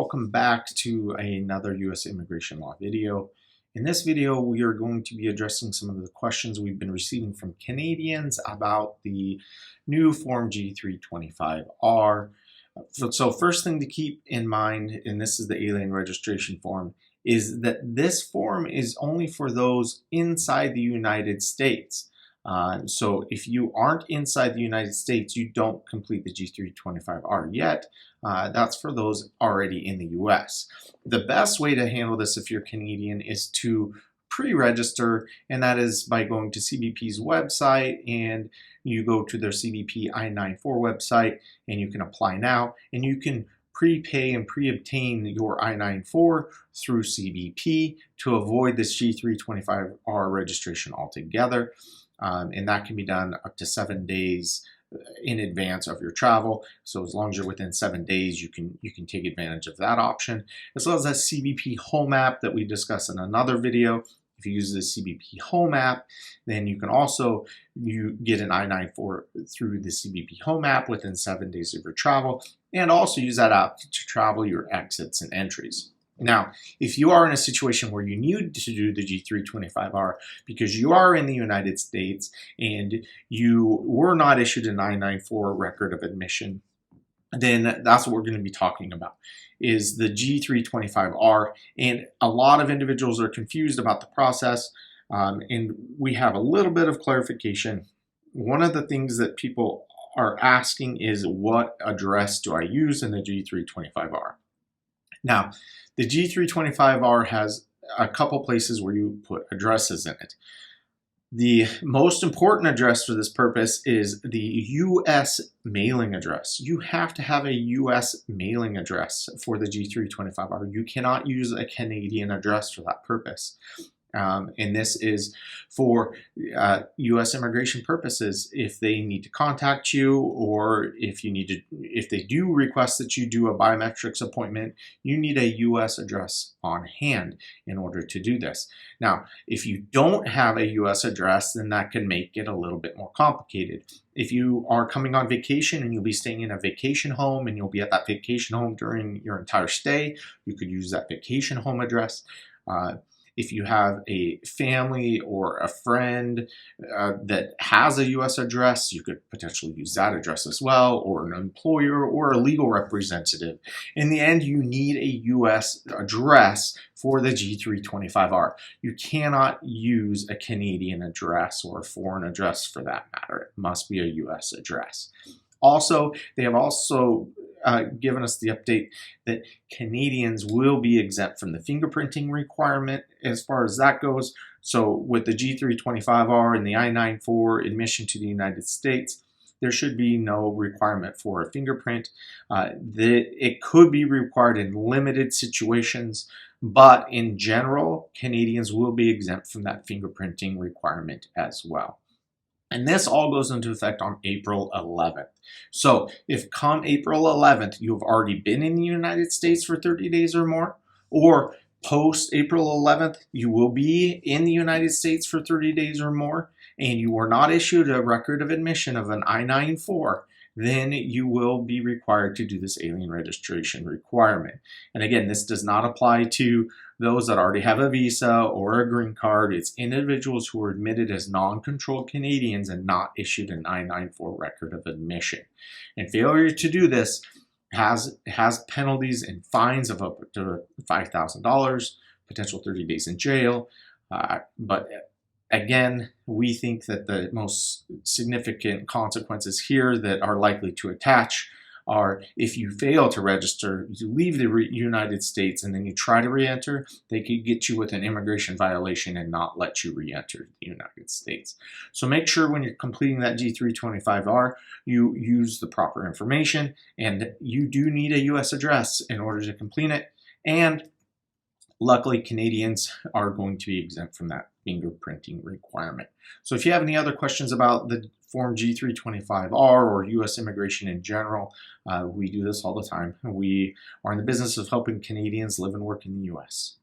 welcome back to another U.S. immigration law video. In this video, we are going to be addressing some of the questions we've been receiving from Canadians about the new Form G-325R. So first thing to keep in mind, and this is the alien registration form, is that this form is only for those inside the United States. So if you aren't inside the United States, you don't complete the G-325R yet. That's for those already in the US. The best way to handle this if you're Canadian is to pre-register, and that is by going to CBP's website, and you go to their CBP I-94 website, and you can apply now, and you can prepay and pre-obtain your I-94 through CBP to avoid this G-325R registration altogether. And that can be done up to 7 days in advance of your travel. So as long as you're within 7 days, you can take advantage of that option, as well as that CBP Home app that we discussed in another video. If you use the CBP Home app, then you can also get an I-94 through the CBP Home app within 7 days of your travel, and also use that app to travel your exits and entries. Now, if you are in a situation where you need to do the G-325R because you are in the United States and you were not issued an I-94 record of admission, then that's what we're going to be talking about, is the G-325R. And a lot of individuals are confused about the process, and we have a little bit of clarification. One of the things that people are asking is, what address do I use in the G-325R? Now, the G-325R has a couple places where you put addresses in it. The most important address for this purpose is the U.S. mailing address. You have to have a U.S. mailing address for the G-325R. You cannot use a Canadian address for that purpose. And this is for U.S. immigration purposes. If they need to contact you, or if they do request that you do a biometrics appointment, you need a U.S. address on hand in order to do this. Now, if you don't have a U.S. address, then that can make it a little bit more complicated. If you are coming on vacation and you'll be staying in a vacation home and you'll be at that vacation home during your entire stay, you could use that vacation home address. If you have a family or a friend that has a U.S. address, you could potentially use that address as well, or an employer or a legal representative. In the end, you need a U.S. address for the G-325R. You cannot use a Canadian address or a foreign address for that matter. It must be a U.S. address. Also, they have given us the update that Canadians will be exempt from the fingerprinting requirement as far as that goes. So with the G-325R and the I-94 admission to the United States, there should be no requirement for a fingerprint. It could be required in limited situations, but in general, Canadians will be exempt from that fingerprinting requirement as well. And this all goes into effect on April 11th. So if come April 11th, you've already been in the United States for 30 days or more, or post April 11th, you will be in the United States for 30 days or more, and you were not issued a record of admission of an I-94, then you will be required to do this alien registration requirement. And again, this does not apply to those that already have a visa or a green card. It's individuals who are admitted as non-controlled Canadians and not issued an I-94 record of admission. And failure to do this has penalties and fines of up to $5,000, potential 30 days in jail. But again, we think that the most significant consequences here that are likely to attach are, if you fail to register, you leave the United States and then you try to re-enter, they could get you with an immigration violation and not let you re-enter the United States. So make sure when you're completing that G-325R, you use the proper information, and you do need a U.S. address in order to complete it. And luckily, Canadians are going to be exempt from that fingerprinting requirement. So if you have any other questions about the Form G-325R or U.S. immigration in general, we do this all the time. We are in the business of helping Canadians live and work in the U.S.